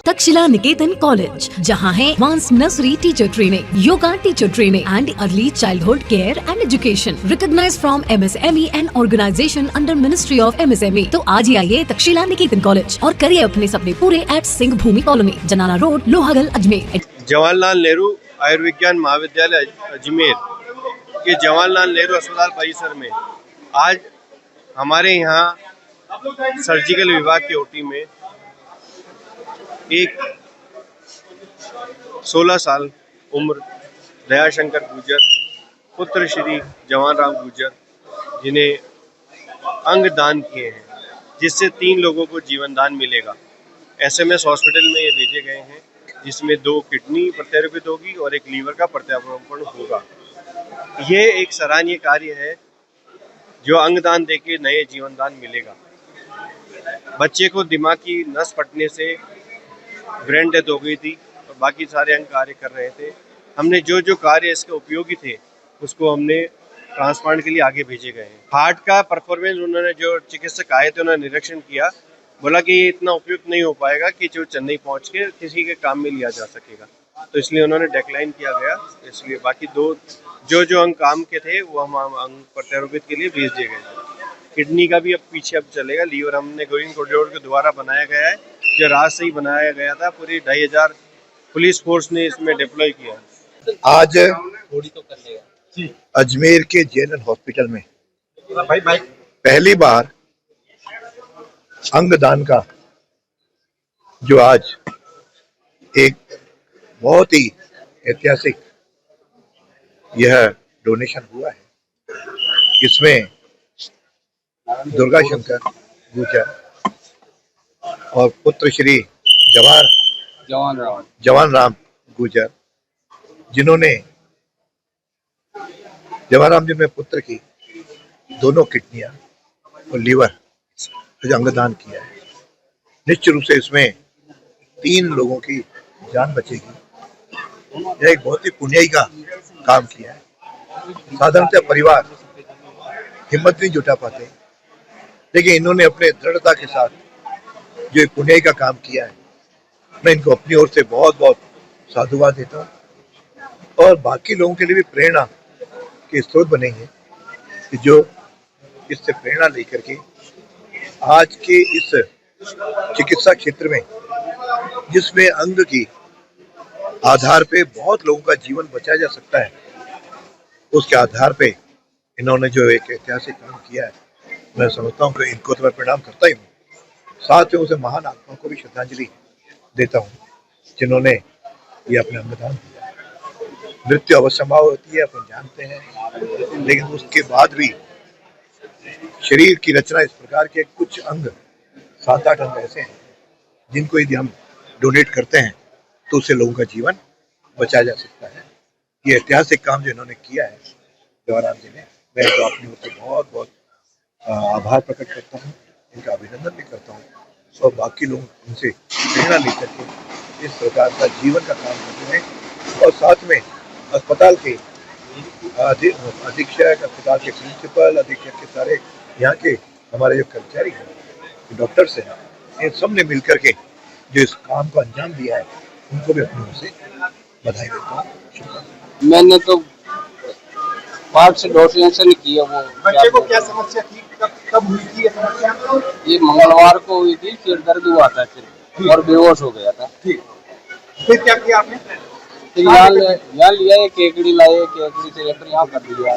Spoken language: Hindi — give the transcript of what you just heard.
तक्षशिला निकेतन कॉलेज, जहां है advance nursery teacher training, yoga teacher training and early childhood care and education, recognized from MSME and organization under ministry of MSME। तो आज ही आइए तक्षशिला निकेतन कॉलेज और करिए अपने सपने पूरे एट सिंह भूमि कॉलोनी, जनाना रोड, लोहागल, अजमेर। जवाहरलाल नेहरू आयुर्विज्ञान महाविद्यालय अजमेर के जवाहरलाल नेहरू अस्पताल परिसर में आज हमारे यहाँ सर्जिकल विभाग के OT में एक 16 साल उम्र दयाशंकर गुर्जर पुत्र श्री जवान राम गुर्जर, जिन्हें अंग दान किए हैं, जिससे 3 लोगों को जीवन दान मिलेगा। SMS हॉस्पिटल में ये भेजे गए हैं, जिसमें 2 किडनी प्रत्यारोपित होगी और 1 लीवर का प्रत्यारोपण होगा। ये एक सराहनीय कार्य है जो अंगदान देके नए जीवन दान मिलेगा। बच्चे को दिमाग की नस फटने से ब्रेन डेथ हो गई थी और बाकी सारे अंग कार्य कर रहे थे। हमने जो जो कार्य इसके उपयोगी थे उसको हमने ट्रांसप्लांट के लिए आगे भेजे गए हैं। हार्ट का परफॉर्मेंस उन्होंने जो चिकित्सक आए थे उन्होंने निरीक्षण किया, बोला कि ये इतना उपयुक्त नहीं हो पाएगा कि जो चेन्नई पहुंच के किसी के काम में लिया जा सकेगा, तो इसलिए उन्होंने डिक्लाइन किया गया। इसलिए बाकी 2 जो अंग काम के थे वो हम अंग प्रत्यारोपित के लिए भेज दिए गए। किडनी का भी अब पीछे अब चलेगा। लीवर हमने गोविंद कोरिडोर के द्वारा बनाया गया है, जो रात से ही बनाया गया था। पूरी 2500 पुलिस फोर्स ने इसमें डिप्लॉय किया। आज अजमेर के JNN हॉस्पिटल में पहली बार अंगदान का जो आज एक बहुत ही ऐतिहासिक यह डोनेशन हुआ है, इसमें दुर्गा शंकर गुर्जर और पुत्र श्री जवान राम गुर्जर, जिन्होंने जवान राम जी में पुत्र की दोनों किडनियां और लीवर अंगदान किया है। निश्चित रूप से इसमें 3 लोगों की जान बचेगी। यह एक बहुत ही पुण्याई का काम किया है। साधारणतः परिवार हिम्मत नहीं जुटा पाते, लेकिन इन्होंने अपने दृढ़ता के साथ जो एक पुण्याई का काम किया है, मैं इनको अपनी ओर से बहुत बहुत साधुवाद देता हूँ और बाकी लोगों के लिए भी प्रेरणा के स्रोत बनेंगे कि जो इससे प्रेरणा लेकर के आज के इस चिकित्सा क्षेत्र में, जिसमें अंग की आधार पे बहुत लोगों का जीवन बचाया जा सकता है, उसके आधार पे इन्होंने जो एक ऐतिहासिक काम किया है, मैं समझता हूँ कि इनको तो मैं प्रणाम करता ही हूँ। साथ में उसे महान आत्माओं को भी श्रद्धांजलि देता हूँ जिन्होंने ये अपने अंगदान दिया। मृत्यु अवश्यंभाव होती है, अपन जानते हैं, लेकिन उसके बाद भी शरीर की रचना इस प्रकार के कुछ अंग 7-8 अंग ऐसे हैं जिनको यदि हम डोनेट करते हैं तो उससे लोगों का जीवन बचाया जा सकता है। ये ऐतिहासिक काम जो इन्होंने किया है जवाहरलाल जी ने, मैं तो अपनी ओर से बहुत बहुत आभार प्रकट करता हूँ, इनका अभिनंदन भी करता हूँ और बाकी लोग उनसे प्रेरणा लेकर के इस प्रकार का जीवन का काम करते हैं। और साथ में अस्पताल के अधीक्षक, अस्पताल के प्रिंसिपल, अधीक्षक के सारे यहाँ के हमारे जो कर्मचारी हैं, डॉक्टर्स हैं, इन सब ने मिलकर के जो इस काम को अंजाम दिया है, उनको भी अपनी ओर से बधाई देता हूँ। मैंने तो पार्ट से डोनेशन किया। वो बच्चे को क्या समस्या थी, कब हुई थी ये समस्या? ये मंगलवार को हुई थी, सिर दर्द हुआ था सिर और बेहोश हो गया था। ठीक, फिर क्या किया आपने? फिर यहाँ लिया, केकड़ी लाए, केकड़ी से रेफर यहाँ कर दिया।